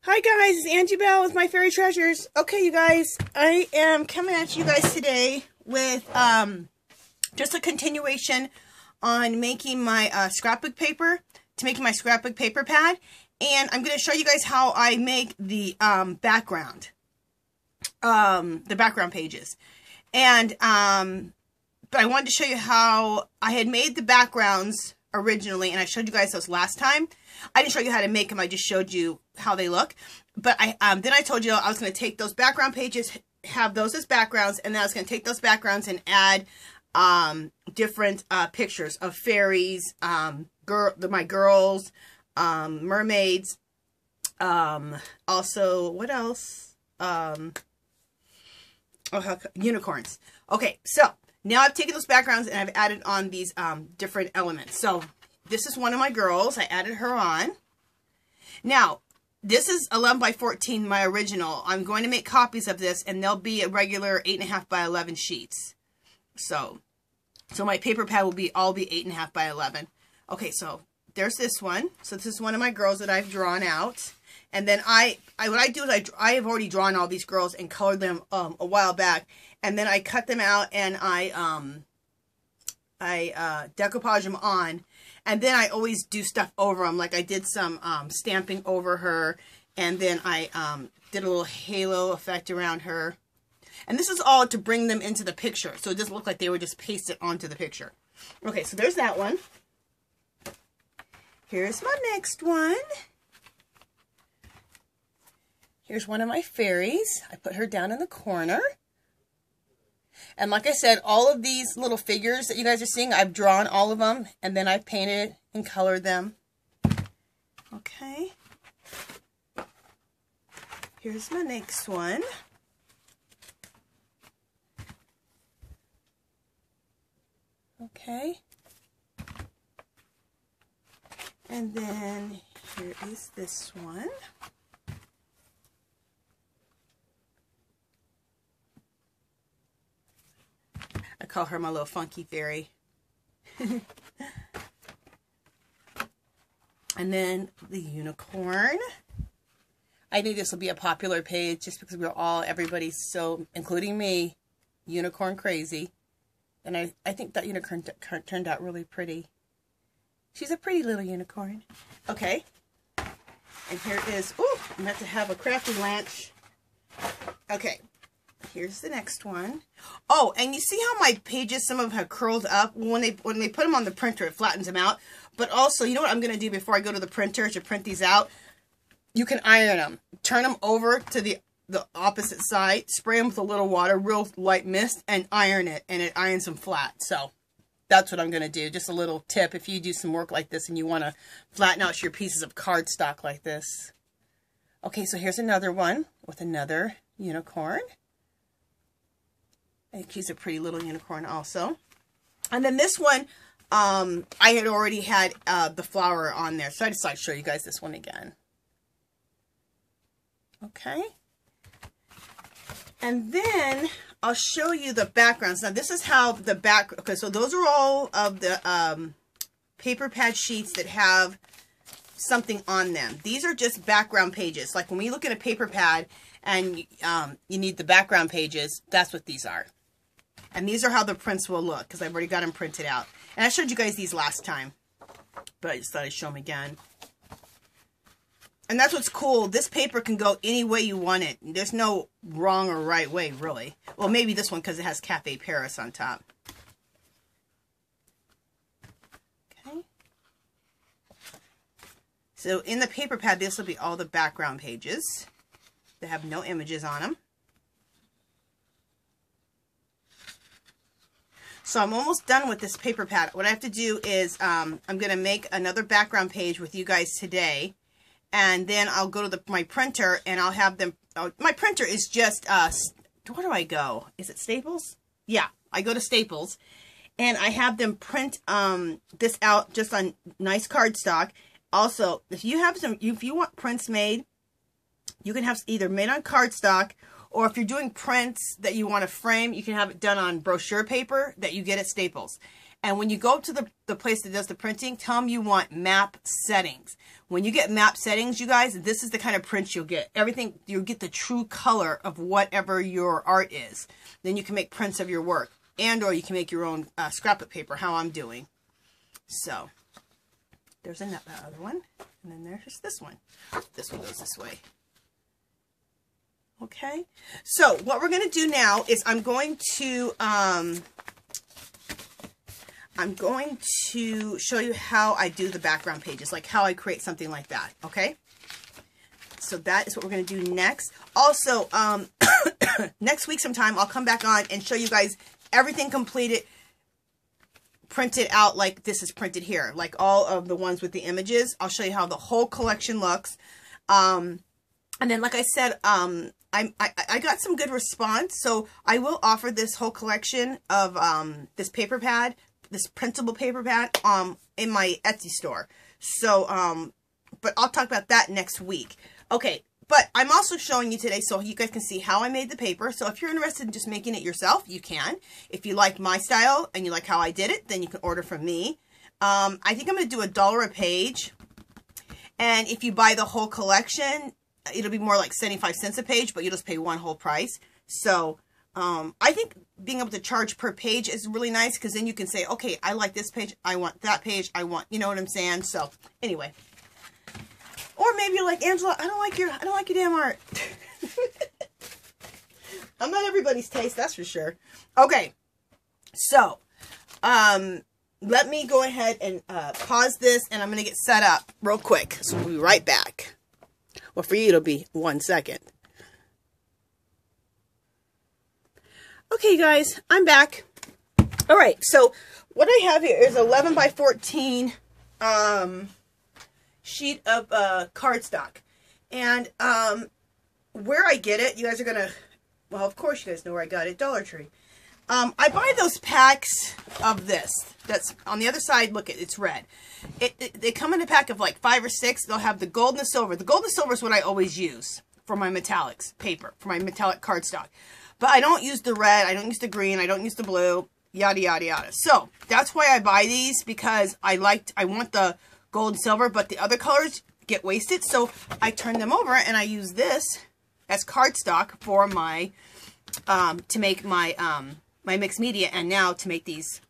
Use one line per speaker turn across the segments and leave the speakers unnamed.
Hi guys, it's Angie Bell with My Fairy Treasures. Okay, you guys, I am coming at you guys today with just a continuation on making my scrapbook paper, making my scrapbook paper pad, and I'm going to show you guys how I make the background pages. And but I wanted to show you how I had made the backgrounds originally, and I showed you guys those last time. I didn't show you how to make them, I just showed you how they look. But then I told you I was going to take those background pages, have those as backgrounds, and then I was going to take those backgrounds and add different pictures of fairies, my girls, mermaids, also, what else? Unicorns. Okay, so now I've taken those backgrounds and I've added on these different elements. So this is one of my girls. I added her on. Now, this is 11 by 14, my original. I'm going to make copies of this, and they'll be a regular 8.5 by 11 sheets. So my paper pad will all be 8.5 by 11. Okay, so there's this one. So this is one of my girls that I've drawn out. And then what I do is I have already drawn all these girls and colored them a while back. And then I cut them out and I decoupage them on. And then I always do stuff over them. Like I did some stamping over her. And then I did a little halo effect around her. And this is all to bring them into the picture. So it doesn't look like they were just pasted onto the picture. Okay, so there's that one. Here's my next one. Here's one of my fairies. I put her down in the corner. And like I said, all of these little figures that you guys are seeing, I've drawn all of them, and then I've painted and colored them. Okay. Here's my next one. Okay. And then here is this one. I call her my little funky fairy. And then the unicorn. I knew this will be a popular page just because everybody's so, including me, unicorn crazy. And I think that unicorn turned out really pretty. She's a pretty little unicorn. Okay. And here is, ooh, I'm going to have a crafty lunch. Okay. Here's the next one. Oh, and you see how my pages, some of them have curled up? When they put them on the printer, it flattens them out. But also, you know what I'm going to do before I go to the printer to print these out? You can iron them. Turn them over to the opposite side, spray them with a little water, real light mist, and iron it. And it irons them flat. So that's what I'm going to do. Just a little tip if you do some work like this and you want to flatten out your pieces of cardstock like this. Okay, so here's another one with another unicorn. I think she's a pretty little unicorn also. And then this one, I had already had the flower on there. So I decided to show you guys this one again. Okay. And then I'll show you the backgrounds. Now this is how the back, okay, so those are all of the paper pad sheets that have something on them. These are just background pages. Like when we look at a paper pad and you need the background pages, that's what these are. And these are how the prints will look, because I've already got them printed out. And I showed you guys these last time, but I just thought I'd show them again. And that's what's cool. This paper can go any way you want it. There's no wrong or right way, really. Well, maybe this one, because it has Cafe Paris on top. Okay. So in the paper pad, this will be all the background pages that have no images on them. So I'm almost done with this paper pad. What I have to do is I'm going to make another background page with you guys today. And then I'll go to my printer and I'll have them. My printer is just, where do I go? Is it Staples? Yeah, I go to Staples. And I have them print this out just on nice cardstock. Also, if you want prints made, you can have either made on cardstock, or if you're doing prints that you want to frame, you can have it done on brochure paper that you get at Staples. And when you go to the place that does the printing, tell them you want map settings. When you get map settings, you guys, this is the kind of prints you'll get. Everything, you'll get the true color of whatever your art is. Then you can make prints of your work. And or you can make your own scrapbook paper, how I'm doing. So, there's another one. And then there's this one. This one goes this way. Okay. So, what we're going to do now is I'm going to show you how I do the background pages, like how I create something like that, okay? So that is what we're going to do next. Also, next week sometime, I'll come back on and show you guys everything completed, printed out like this is printed here, like all of the ones with the images. I'll show you how the whole collection looks. And then, like I said, I got some good response, so I will offer this whole collection of this paper pad, this printable paper pad, in my Etsy store. So, but I'll talk about that next week. Okay, but I'm also showing you today so you guys can see how I made the paper. So if you're interested in just making it yourself, you can. If you like my style and you like how I did it, then you can order from me. I think I'm going to do $1 a page. And if you buy the whole collection, it'll be more like 75 cents a page, but you'll just pay one whole price. So, I think being able to charge per page is really nice, because then you can say, okay, I like this page, I want that page, I want, you know what I'm saying? So, anyway. Or maybe you're like, Angela, I don't like your damn art. I'm not everybody's taste, that's for sure. Okay. So, let me go ahead and pause this, and I'm going to get set up real quick. So, we'll be right back. Well, for you, it'll be 1 second. Okay, guys, I'm back. All right, so what I have here is 11 by 14 sheet of cardstock. And where I get it, you guys are going to, well, of course you guys know where I got it, Dollar Tree. I buy those packs of this. That's on the other side, look, it's red. They come in a pack of like 5 or 6. They'll have the gold and the silver. The gold and silver is what I always use for my metallics paper, for my metallic cardstock. But I don't use the red, I don't use the green, I don't use the blue, yada, yada, yada. So, that's why I buy these, because I want the gold and silver, but the other colors get wasted. So, I turn them over, and I use this as cardstock for my, to make my, my mixed media, and now to make these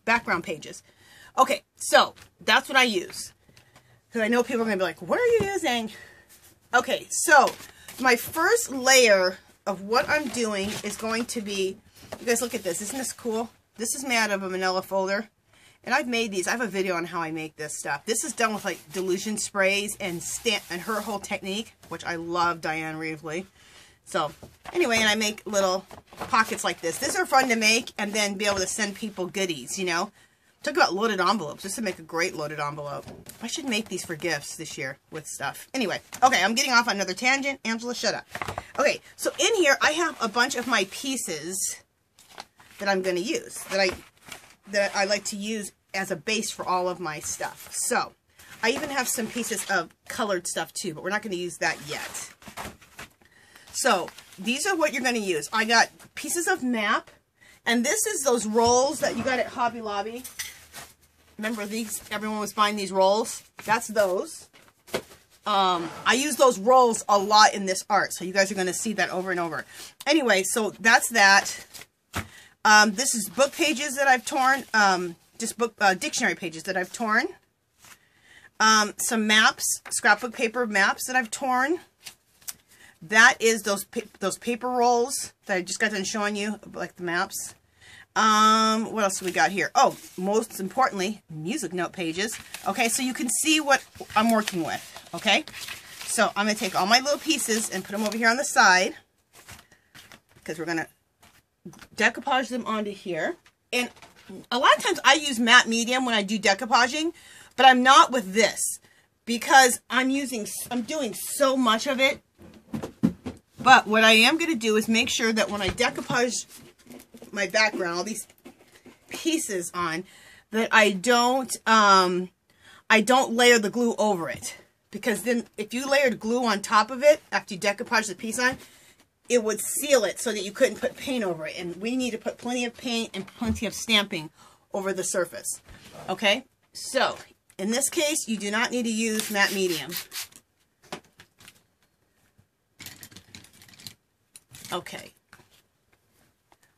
background pages. Okay, so that's what I use. Because I know people are going to be like, what are you using? Okay, so my first layer of what I'm doing is going to be, you guys look at this. Isn't this cool? This is made out of a manila folder. And I've made these. I have a video on how I make this stuff. This is done with like dilution sprays and her whole technique, which I love, Diane Reevely. So, anyway, and I make little pockets like this. These are fun to make and then be able to send people goodies, you know. Talk about loaded envelopes. This would make a great loaded envelope. I should make these for gifts this year with stuff. Anyway, okay, I'm getting off on another tangent. Angela, shut up. Okay, so in here, I have a bunch of my pieces that I'm going to use, that I like to use as a base for all of my stuff. So, I even have some pieces of colored stuff too, but we're not going to use that yet. So, these are what you're going to use. I got pieces of map, and this is those rolls that you got at Hobby Lobby. Remember these? Everyone was buying these rolls. That's those. I use those rolls a lot in this art, so you guys are going to see that over and over. Anyway, so that's that. This is book pages that I've torn. Just dictionary pages that I've torn. Some maps, scrapbook paper maps that I've torn. That is those paper rolls that I just got done showing you, like the maps. What else do we got here? Oh, most importantly, music note pages. Okay, so you can see what I'm working with, okay? So I'm going to take all my little pieces and put them over here on the side, because we're going to decoupage them onto here. And a lot of times I use matte medium when I do decoupaging, but I'm not with this, because I'm doing so much of it. But what I am going to do is make sure that when I decoupage my background, all these pieces on, that I don't layer the glue over it. Because then if you layered glue on top of it, after you decoupage the piece on, it would seal it so that you couldn't put paint over it. And we need to put plenty of paint and plenty of stamping over the surface. Okay, so in this case, you do not need to use matte medium. Okay,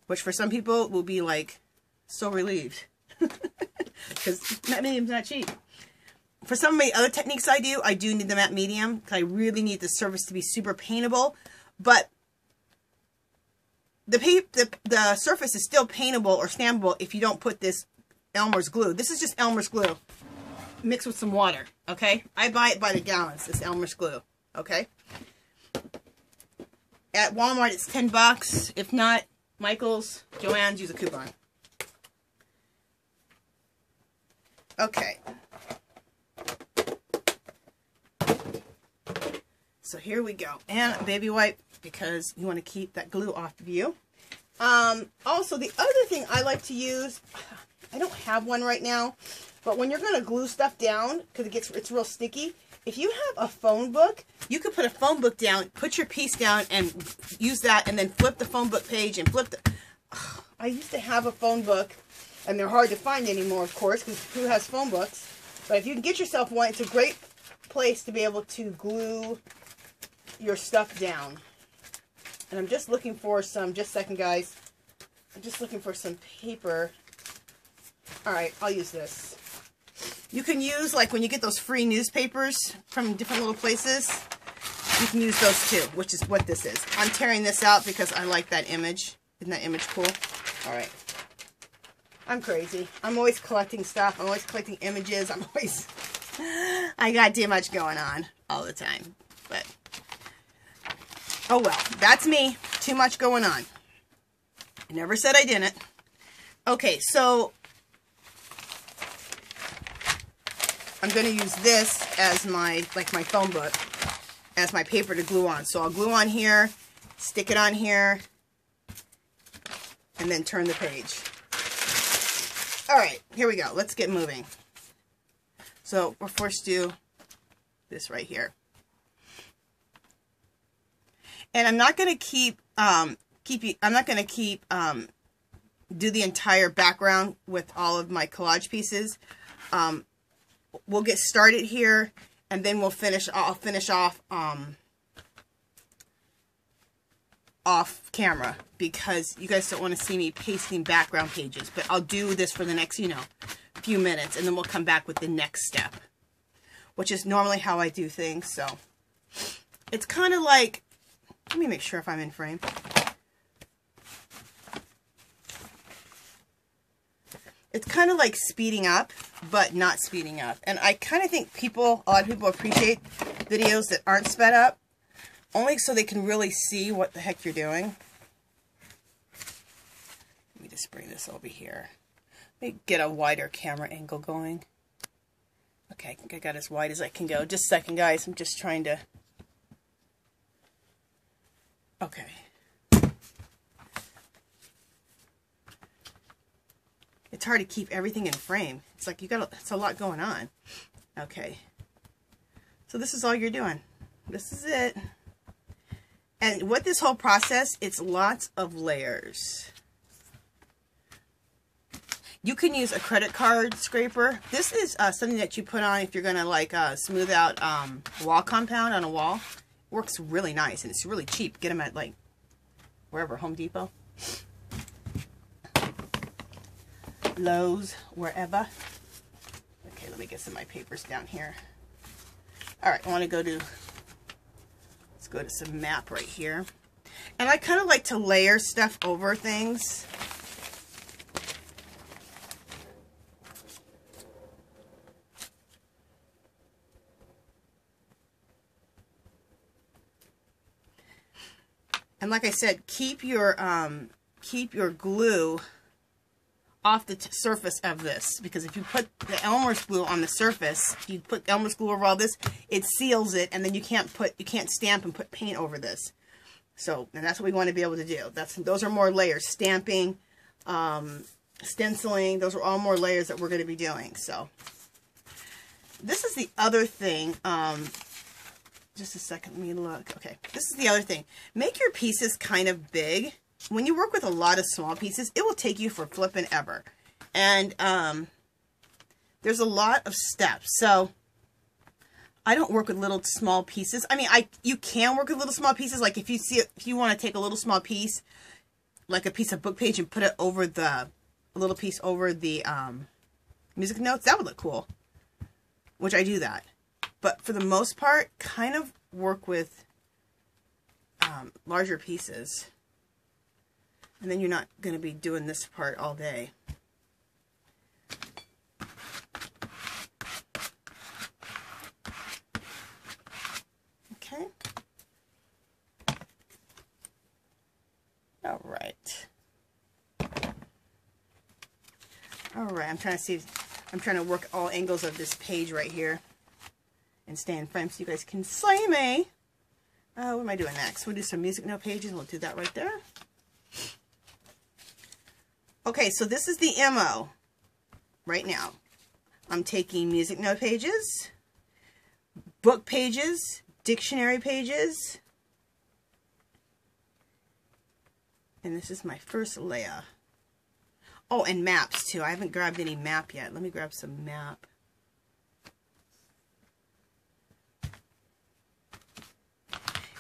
which for some people will be like so relieved because matte medium's not cheap. For some of my other techniques I do need the matte medium because I really need the surface to be super paintable, but the surface is still paintable or stampable if you don't put this Elmer's glue. This is just Elmer's glue mixed with some water, okay? I buy it by the gallons, this Elmer's glue, okay? At Walmart, it's $10. If not, Michael's, Joann's, use a coupon. Okay. So here we go. And a baby wipe because you want to keep that glue off of you. Also, the other thing I like to use, I don't have one right now, but when you're going to glue stuff down, because it's real sticky, if you have a phone book, you could put a phone book down, put your piece down, and use that, and then flip the phone book page and flip the... I used to have a phone book, and they're hard to find anymore, of course, because who has phone books? But if you can get yourself one, it's a great place to be able to glue your stuff down. And I'm just looking for some, just a second guys, I'm just looking for some paper. Alright, I'll use this. You can use, like when you get those free newspapers from different little places, you can use those too, which is what this is. I'm tearing this out because I like that image. Isn't that image cool? Alright. I'm crazy. I'm always collecting stuff. I'm always collecting images. I got too much going on all the time. But, oh well, that's me. Too much going on. I never said I didn't. Okay, so I'm going to use this as my phone book, as my paper to glue on. So I'll glue on here, stick it on here, and then turn the page. Alright, here we go. Let's get moving. So we'll first do this right here. And I'm not going to do the entire background with all of my collage pieces. We'll get started here, and then I'll finish off off camera because you guys don't want to see me pasting background pages. But I'll do this for the next, few minutes, and then we'll come back with the next step, which is normally how I do things. So it's kind of like, let me make sure if I'm in frame. It's kind of like speeding up, but not speeding up. And I kind of think a lot of people appreciate videos that aren't sped up, only so they can really see what the heck you're doing. Let me just bring this over here. Let me get a wider camera angle going. Okay, I think I got as wide as I can go. Just a second, guys. I'm just trying to... Okay. It's hard to keep everything in frame. It's like it's a lot going on. Okay. So this is all you're doing. This is it. And with this whole process, it's lots of layers. You can use a credit card scraper. This is something that you put on if you're going to smooth out wall compound on a wall. It works really nice and it's really cheap. Get them at wherever, Home Depot, Lowe's, wherever. Okay, let me get some of my papers down here. Alright, I want to let's go to some map right here. And I kind of like to layer stuff over things. And like I said, keep your glue off the surface of this, because if you put the Elmer's glue on the surface, if you put Elmer's glue over all this, it seals it, and then you can't stamp and put paint over this. So, and that's what we want to be able to do. Those are more layers. Stamping, stenciling, those are all more layers that we're going to be doing. So, this is the other thing. Just a second, let me look. Okay, this is the other thing. Make your pieces kind of big. When you work with a lot of small pieces, it will take you for flipping ever. And there's a lot of steps. So I don't work with little small pieces. I mean, you can work with little small pieces. Like if you want to take a little small piece, like a piece of book page, and put it over a little piece over the music notes, that would look cool. Which I do that. But for the most part, kind of work with larger pieces. And then you're not going to be doing this part all day. Okay. All right. All right, I'm trying to work all angles of this page right here and stay in frame so you guys can slay me. What am I doing next? We'll do some music note pages. We'll do that right there. Okay, so this is the MO right now. I'm taking music note pages, book pages, dictionary pages, and this is my first layer. Oh, and maps too. I haven't grabbed any map yet. Let me grab some map.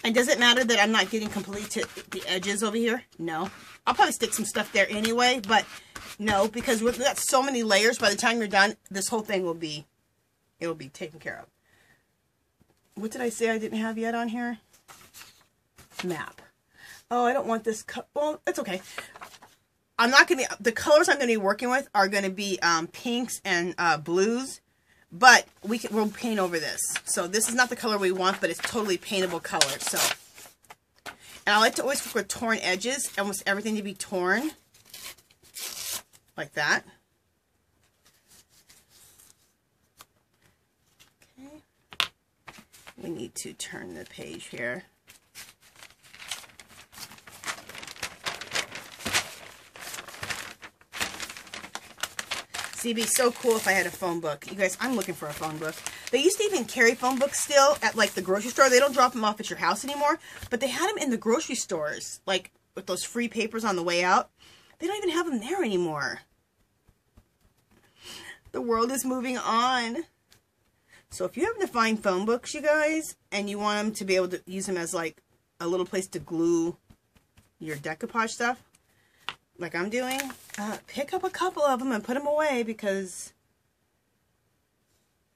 And does it matter that I'm not getting complete to the edges over here? No. I'll probably stick some stuff there anyway, but no, because we've got so many layers. By the time you're done, this whole thing will be, it'll be taken care of. What did I say I didn't have yet on here? Map. Oh, I don't want this. Well, it's okay. I'm not going to, the colors I'm going to be working with are going to be pinks and blues. But we'll paint over this. So this is not the color we want, but it's totally paintable color. So, and I like to always work with torn edges. Almost everything to be torn. Like that. Okay. We need to turn the page here. See, it'd be so cool if I had a phone book. You guys, I'm looking for a phone book. They used to even carry phone books still at, like, the grocery store. They don't drop them off at your house anymore. But they had them in the grocery stores, like, with those free papers on the way out. They don't even have them there anymore. The world is moving on. So if you happen to find phone books, you guys, and you want them to be able to use them as, like, a little place to glue your decoupage stuff, like I'm doing, pick up a couple of them and put them away because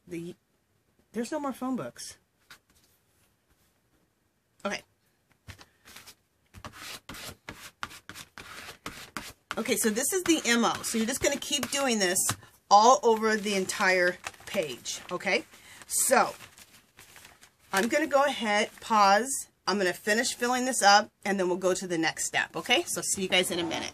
there's no more phone books. Okay. Okay, so this is the MO. So you're just going to keep doing this all over the entire page. Okay? So I'm going to go ahead, pause. I'm going to finish filling this up, and then we'll go to the next step, okay? So see you guys in a minute.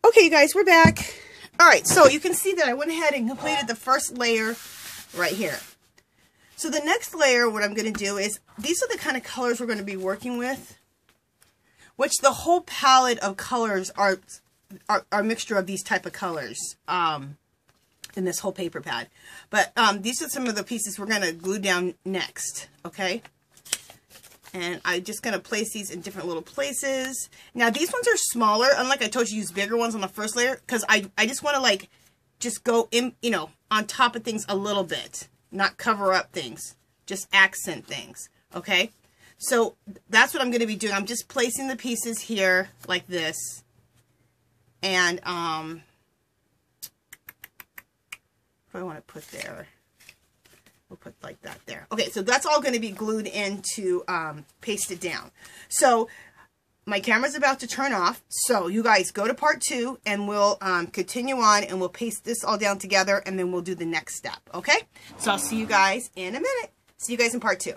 Okay, you guys, we're back. All right, so you can see that I went ahead and completed the first layer right here. So the next layer, what I'm going to do is, these are the kind of colors we're going to be working with, which the whole palette of colors are a mixture of these type of colors. In this whole paper pad. But these are some of the pieces we're going to glue down next, okay? And I'm just going to place these in different little places. Now, these ones are smaller. Unlike I told you, use bigger ones on the first layer. Because I just want to, like, just go in, you know, on top of things a little bit. Not cover up things. Just accent things, okay? So, that's what I'm going to be doing. I'm just placing the pieces here like this. And, what do I want to put there? We'll put like that there. Okay, so that's all going to be glued in to paste it down. So my camera's about to turn off. So you guys go to part 2 and we'll continue on and we'll paste this all down together and then we'll do the next step. Okay? So I'll see you guys in a minute. See you guys in part 2.